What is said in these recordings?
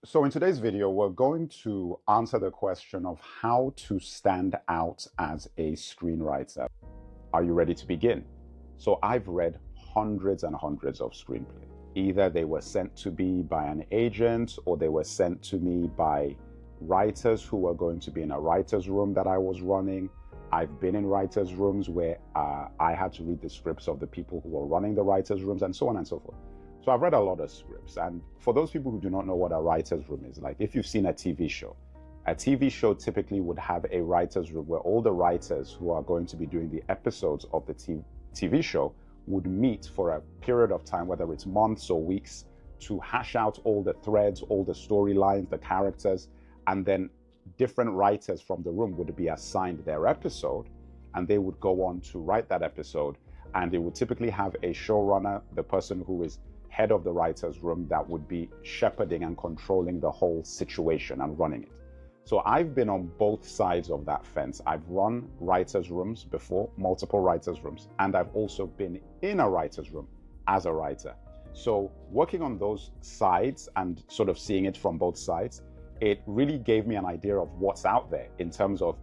So in today's video, we're going to answer the question of how to stand out as a screenwriter. Are you ready to begin? So I've read hundreds and hundreds of screenplays. Either they were sent to me by an agent or they were sent to me by writers who were going to be in a writer's room that I was running. I've been in writers' rooms where I had to read the scripts of the people who were running the writers' rooms and so on and so forth. So I've read a lot of scripts. And for those people who do not know what a writer's room is, like if you've seen a TV show typically would have a writer's room where all the writers who are going to be doing the episodes of the TV show would meet for a period of time, whether it's months or weeks, to hash out all the threads, all the storylines, the characters, and then different writers from the room would be assigned their episode, and they would go on to write that episode. And they would typically have a showrunner, the person who is head of the writer's room, that would be shepherding and controlling the whole situation and running it. So I've been on both sides of that fence. I've run writers' rooms before, multiple writers' rooms, and I've also been in a writer's room as a writer. So working on those sides and sort of seeing it from both sides, it really gave me an idea of what's out there in terms of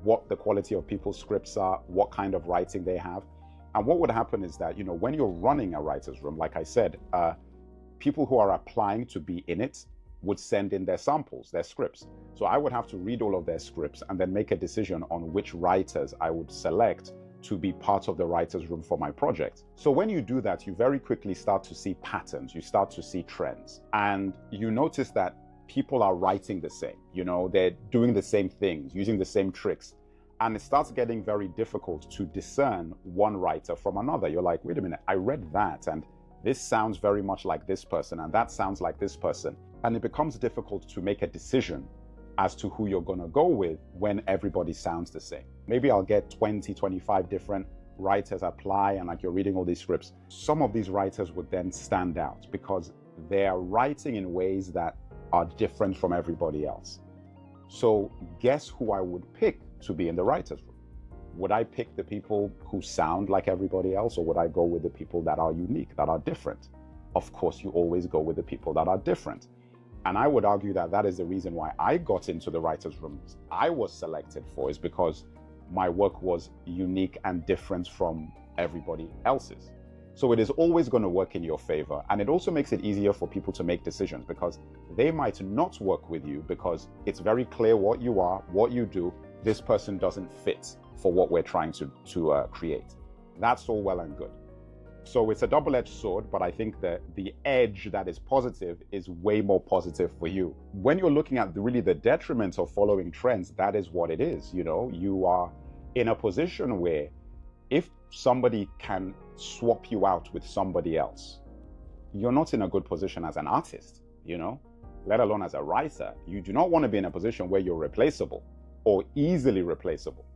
what the quality of people's scripts are, what kind of writing they have. And what would happen is that, when you're running a writer's room, like I said, people who are applying to be in it would send in their samples, their scripts. So I would have to read all of their scripts and then make a decision on which writers I would select to be part of the writer's room for my project. So when you do that, you very quickly start to see patterns, you start to see trends, and you notice that people are writing the same, they're doing the same things, using the same tricks. And it starts getting very difficult to discern one writer from another. You're like, wait a minute, I read that, and this sounds very much like this person, and that sounds like this person. And it becomes difficult to make a decision as to who you're going to go with when everybody sounds the same. Maybe I'll get 20, 25 different writers apply, and like you're reading all these scripts. Some of these writers would then stand out because they're writing in ways that are different from everybody else. So guess who I would pick to be in the writer's room? Would I pick the people who sound like everybody else, or would I go with the people that are unique, that are different? Of course, you always go with the people that are different. And I would argue that that is the reason why I got into the writer's rooms I was selected for, is because my work was unique and different from everybody else's. So it is always going to work in your favor. And it also makes it easier for people to make decisions, because they might not work with you because it's very clear what you are, what you do. This person doesn't fit for what we're trying to create. That's all well and good. So it's a double-edged sword, but I think that the edge that is positive is way more positive for you. When you're looking at really the detriment of following trends, that is what it is. You are in a position where if somebody can swap you out with somebody else, you're not in a good position as an artist, let alone as a writer. You do not want to be in a position where you're replaceable or easily replaceable.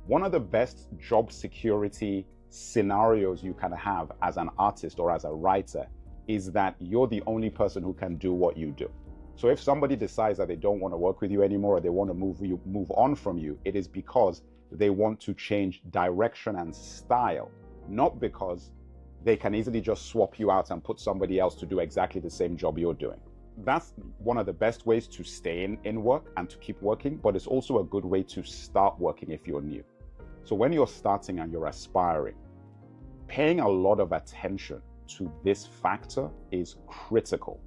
One of the best job security scenarios you can have as an artist or as a writer is that you're the only person who can do what you do. So if somebody decides that they don't want to work with you anymore, or they want to move on from you, it is because they want to change direction and style, not because they can easily just swap you out and put somebody else to do exactly the same job you're doing. That's one of the best ways to stay in work and to keep working, but it's also a good way to start working if you're new. So when you're starting and you're aspiring, paying a lot of attention to this factor is critical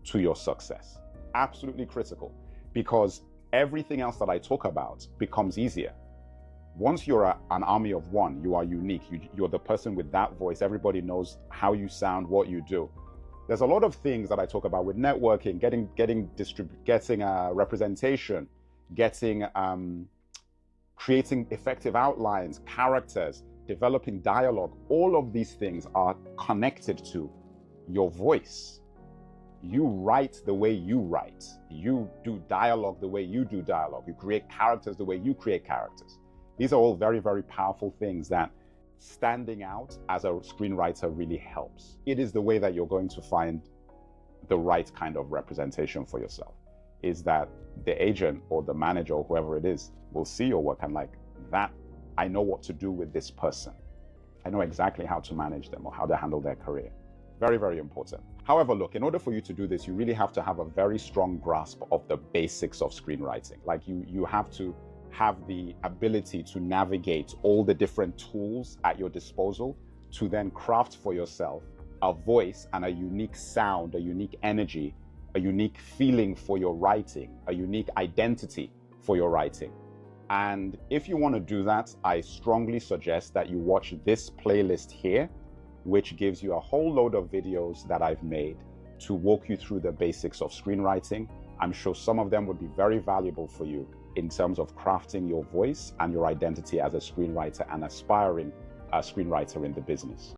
to your success. Absolutely critical, because everything else that I talk about becomes easier. Once you're an army of one, you are unique. You're the person with that voice. Everybody knows how you sound, what you do. There's a lot of things that I talk about with networking, getting representation, creating effective outlines, characters, developing dialogue. All of these things are connected to your voice. You write the way you write. You do dialogue the way you do dialogue. You create characters the way you create characters. These are all very, very powerful things that standing out as a screenwriter really helps. It is the way that you're going to find the right kind of representation for yourself, is that the agent or the manager or whoever it is will see your work and like, that, I know what to do with this person. I know exactly how to manage them or how to handle their career. Very, very important. However, look, in order for you to do this, you really have to have a very strong grasp of the basics of screenwriting. Like you have to have the ability to navigate all the different tools at your disposal to then craft for yourself a voice and a unique sound, a unique energy, a unique feeling for your writing, a unique identity for your writing. And if you want to do that, I strongly suggest that you watch this playlist here, which gives you a whole load of videos that I've made to walk you through the basics of screenwriting. I'm sure some of them would be very valuable for you in terms of crafting your voice and your identity as a screenwriter and aspiring screenwriter in the business.